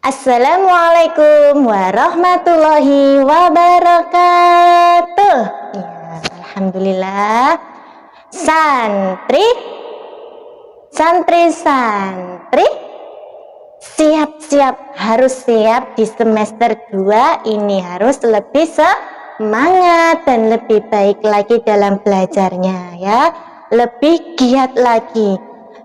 Assalamualaikum warahmatullahi wabarakatuh. Ya, alhamdulillah. Santri, santri, siap-siap, harus siap di semester 2 ini, harus lebih semangat dan lebih baik lagi dalam belajarnya ya. Lebih giat lagi,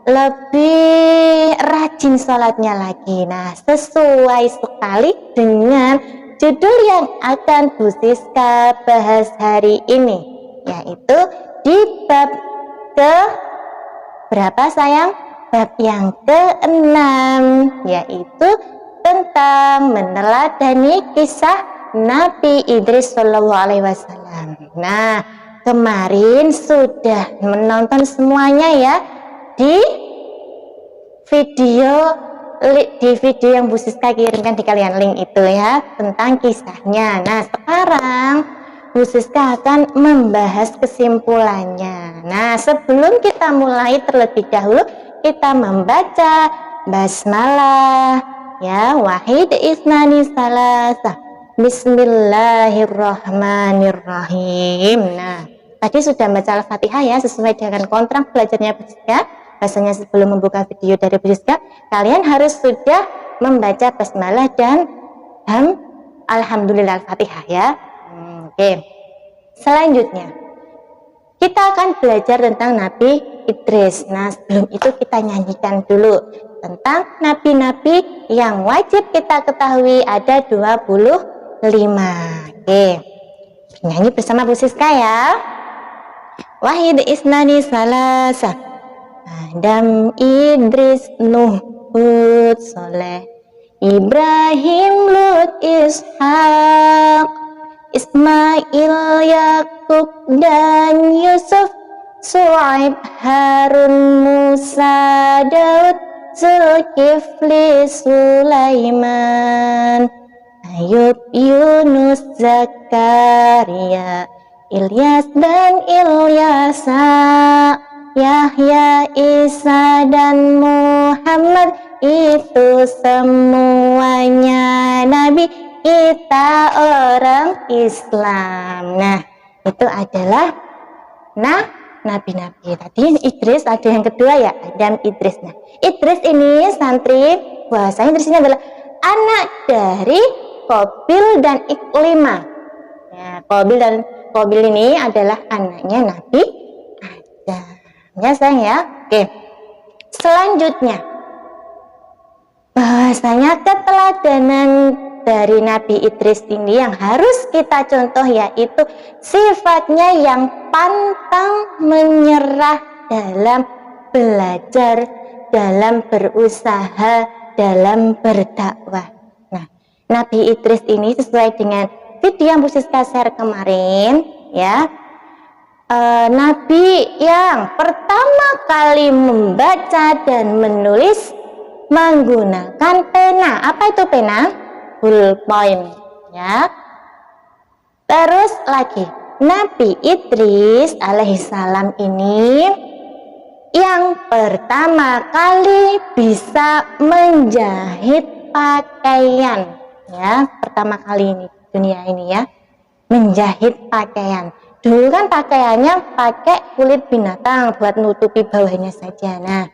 lebih rajin sholatnya lagi. Nah, sesuai sekali dengan judul yang akan Bu Siska bahas hari ini, yaitu di bab ke berapa sayang? Bab yang ke-6, yaitu tentang meneladani kisah Nabi Idris Shallallahu Alaihi Wasallam. Nah, kemarin sudah menonton semuanya ya di video yang Bu Siska kirimkan di kalian, link itu ya, tentang kisahnya. Nah, sekarang Bu Siska akan membahas kesimpulannya. Nah, sebelum kita mulai terlebih dahulu, kita membaca basmalah ya, wahid isnani salasah, bismillahirrahmanirrahim. Nah, tadi sudah baca Al-Fatihah ya, sesuai dengan kontrak belajarnya Bu Siska. Bahasanya sebelum membuka video dari Bu Siska, kalian harus sudah membaca basmalah dan alhamdulillah Al-Fatihah ya. Oke. Selanjutnya kita akan belajar tentang Nabi Idris. Nah, sebelum itu kita nyanyikan dulu tentang nabi-nabi yang wajib kita ketahui, ada 25. Oke. Nyanyi bersama Bu Siska ya. Wahid isnani salasah, Adam, Idris, Nuh, Hud, Soleh, Ibrahim, Lut, Ishak, Ismail, Yakub, dan Yusuf, Su'aib, Harun, Musa, Daud, Zulkifli, Sulaiman, Ayub, Yunus, Zakaria, Ilyas dan Ilyasa, Yahya, Isa, dan Muhammad. Itu semuanya nabi kita orang Islam. Nah, itu adalah nabi-nabi. Tadi Idris, ada yang kedua ya, Adam, Idris. Nah, Idris ini santri, bahasanya Idris ini adalah anak dari Qabil dan Iklimah. Ya, Qabil ini adalah anaknya Nabi Adam. Ya sayang ya. Oke. Selanjutnya, bahasanya keteladanan dari Nabi Idris ini yang harus kita contoh, yaitu sifatnya yang pantang menyerah dalam belajar, dalam berusaha, dalam berdakwah. Nah, Nabi Idris ini sesuai dengan video yang Bu Siska share kemarin ya, Nabi yang pertama kali membaca dan menulis menggunakan pena. Apa itu pena? Ballpoint ya. Terus lagi, Nabi Idris alaihissalam ini yang pertama kali bisa menjahit pakaian ya, pertama kali ini dunia ini ya, menjahit pakaian. Dulu kan pakaiannya pakai kulit binatang buat nutupi bawahnya saja. Nah,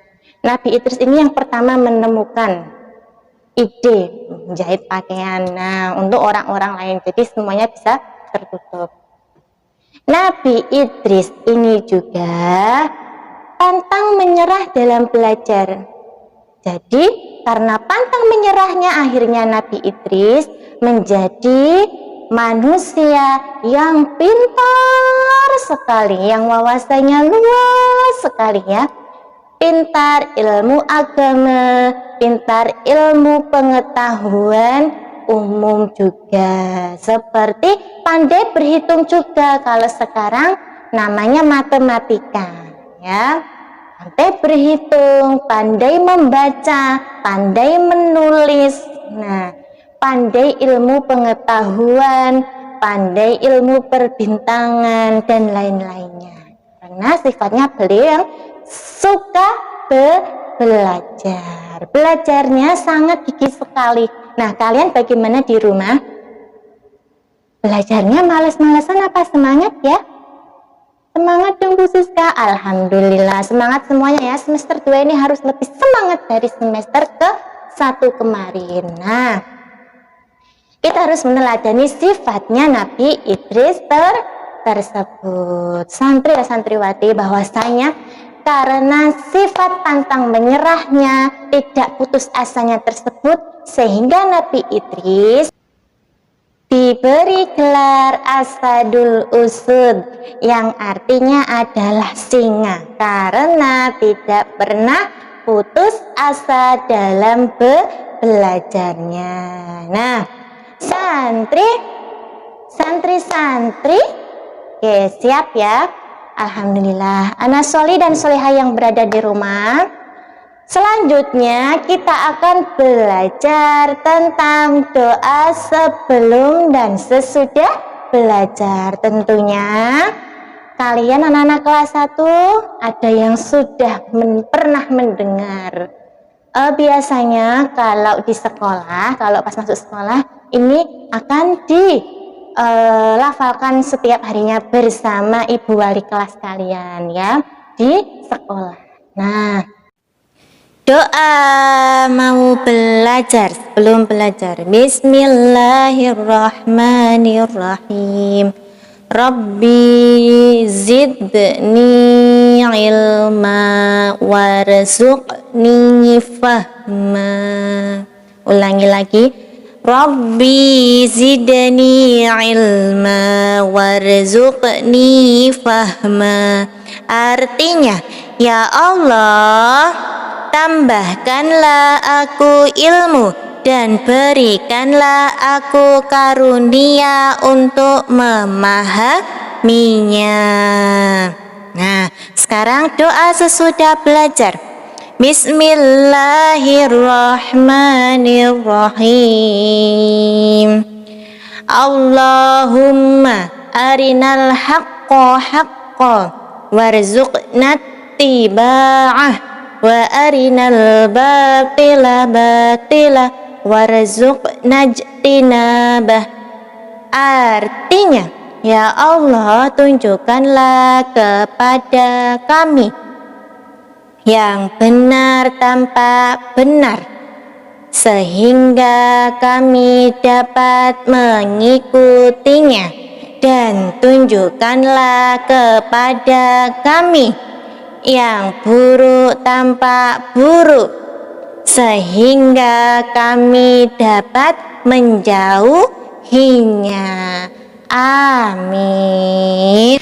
Nabi Idris ini yang pertama menemukan ide menjahit pakaian. Nah, untuk orang-orang lain, jadi semuanya bisa tertutup. Nabi Idris ini juga pantang menyerah dalam belajar. Jadi karena pantang menyerahnya, akhirnya Nabi Idris menjadi manusia yang pintar sekali, yang wawasannya luas sekali ya. Pintar ilmu agama, pintar ilmu pengetahuan umum juga. Seperti pandai berhitung juga, kalau sekarang namanya matematika ya. Pandai berhitung, pandai membaca, pandai menulis. Nah, pandai ilmu pengetahuan, pandai ilmu perbintangan, dan lain-lainnya. Karena sifatnya beliau yang suka belajar. Belajarnya sangat gigih sekali. Nah, kalian bagaimana di rumah? Belajarnya males-malesan apa semangat ya? Semangat dong Bu Siska. Alhamdulillah, semangat semuanya ya. Semester 2 ini harus lebih semangat dari semester ke-1 kemarin. Nah, kita harus meneladani sifatnya Nabi Idris tersebut. Santri dan santriwati, bahwasanya karena sifat pantang menyerahnya, tidak putus asanya tersebut, sehingga Nabi Idris diberi gelar Asadul Usud, yang artinya adalah singa, karena tidak pernah putus asa dalam belajarnya. Nah, santri, oke, siap ya? Alhamdulillah, anak soli dan solihah yang berada di rumah. Selanjutnya kita akan belajar tentang doa sebelum dan sesudah belajar. Tentunya kalian anak-anak kelas 1 ada yang sudah pernah mendengar. Biasanya kalau di sekolah, kalau pas masuk sekolah, ini akan dilafalkan setiap harinya bersama ibu wali kelas kalian ya di sekolah. Nah, doa mau belajar sebelum belajar. Bismillahirrahmanirrahim. Rabbi zidni ilma warzuqni fahma. Ulangi lagi. Rabbi zidni ilma warzuqni fahma. Artinya, ya Allah, tambahkanlah aku ilmu dan berikanlah aku karunia untuk memahaminya. Nah, sekarang doa sesudah belajar. Bismillahirrahmanirrahim. Allahumma arinal haqqa haqqa warzuqna tiba'ah wa arinal batila batila warzuqna jtinabah. Artinya, ya Allah, tunjukkanlah kepada kami yang benar tanpa benar, sehingga kami dapat mengikutinya, dan tunjukkanlah kepada kami yang buruk tanpa buruk, sehingga kami dapat menjauhinya. Amin.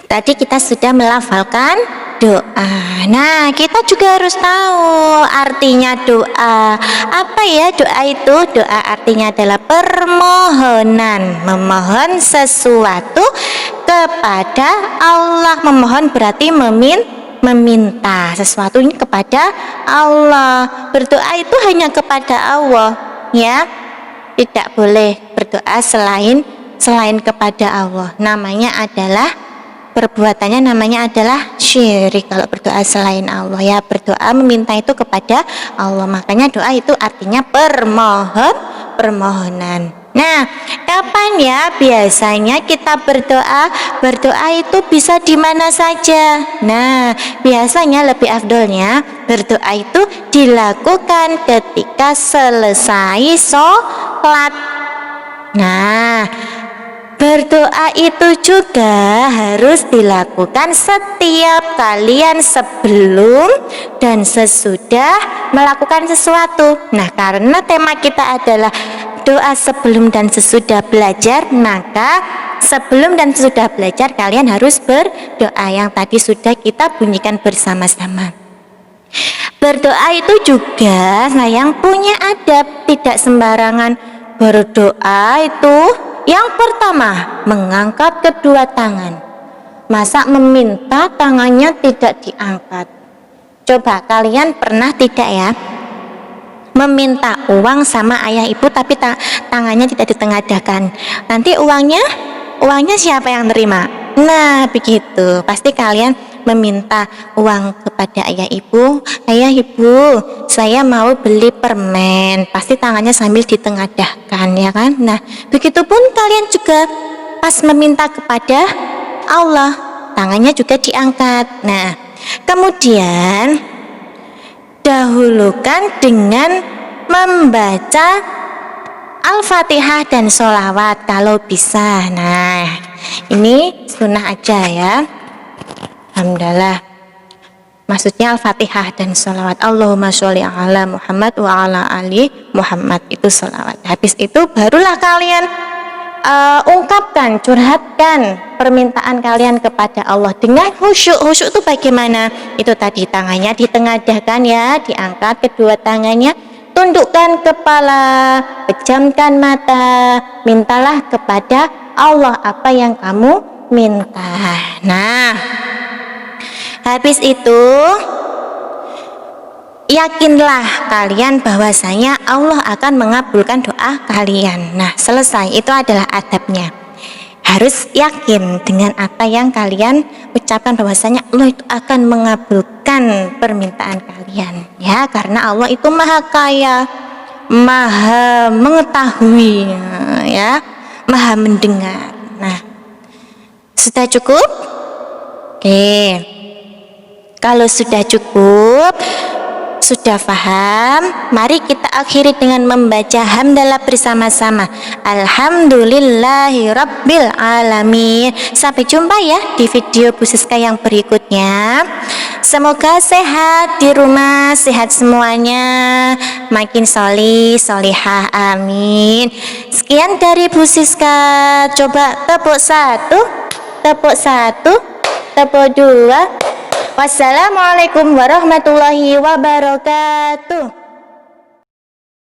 Tadi kita sudah melafalkan doa. Nah, kita juga harus tahu artinya doa. Apa ya doa itu? Doa artinya adalah permohonan, memohon sesuatu kepada Allah. Memohon berarti meminta sesuatu ini kepada Allah. Berdoa itu hanya kepada Allah, ya. Tidak boleh berdoa selain kepada Allah. Perbuatannya namanya adalah syirik kalau berdoa selain Allah, ya. Berdoa meminta itu kepada Allah, makanya doa itu artinya permohonan. Nah, kapan ya biasanya kita berdoa? Berdoa itu bisa di mana saja. Nah, biasanya lebih afdolnya berdoa itu dilakukan ketika selesai sholat. Nah, berdoa itu juga harus dilakukan setiap kalian sebelum dan sesudah melakukan sesuatu. Nah, karena tema kita adalah doa sebelum dan sesudah belajar, maka sebelum dan sesudah belajar kalian harus berdoa yang tadi sudah kita bunyikan bersama-sama. Berdoa itu juga sayang punya adab, tidak sembarangan. Berdoa itu yang pertama, mengangkat kedua tangan. Masa meminta tangannya tidak diangkat? Coba kalian pernah tidak ya meminta uang sama ayah ibu tapi tangannya tidak ditengadahkan? Nanti uangnya siapa yang terima? Nah, begitu. Pasti kalian meminta uang kepada ayah ibu. Ayah ibu, saya mau beli permen. Pasti tangannya sambil ditengadahkan, ya kan? Nah, begitupun kalian juga pas meminta kepada Allah, tangannya juga diangkat. Nah, kemudian dahulukan dengan membaca Al-Fatihah dan sholawat kalau bisa. Nah, ini sunnah aja ya. Alhamdulillah. Maksudnya Al-Fatihah dan sholawat. Allahumma sholli ala Muhammad wa ala ali Muhammad, itu sholawat. Habis itu barulah kalian ungkapkan, curhatkan permintaan kalian kepada Allah dengan khusyuk. Khusyuk itu bagaimana? Itu tadi tangannya ditengadahkan ya, diangkat kedua tangannya, tundukkan kepala, pejamkan mata, mintalah kepada Allah apa yang kamu minta. Nah, habis itu yakinlah kalian bahwasanya Allah akan mengabulkan doa kalian. Nah, selesai. Itu adalah adabnya. Harus yakin dengan apa yang kalian ucapkan, bahwasanya Allah itu akan mengabulkan permintaan kalian. Ya, karena Allah itu maha kaya, maha mengetahui, ya, maha mendengar. Nah, sudah cukup? Oke. Kalau sudah cukup, sudah paham, mari kita akhiri dengan membaca hamdalah bersama-sama. Alhamdulillahi rabbil alamin. Sampai jumpa ya di video Bu Siska yang berikutnya. Semoga sehat di rumah, sehat semuanya, makin solih, solihah, amin. Sekian dari Bu Siska. Coba tepuk satu, tepuk satu, tepuk dua. Wassalamualaikum warahmatullahi wabarakatuh.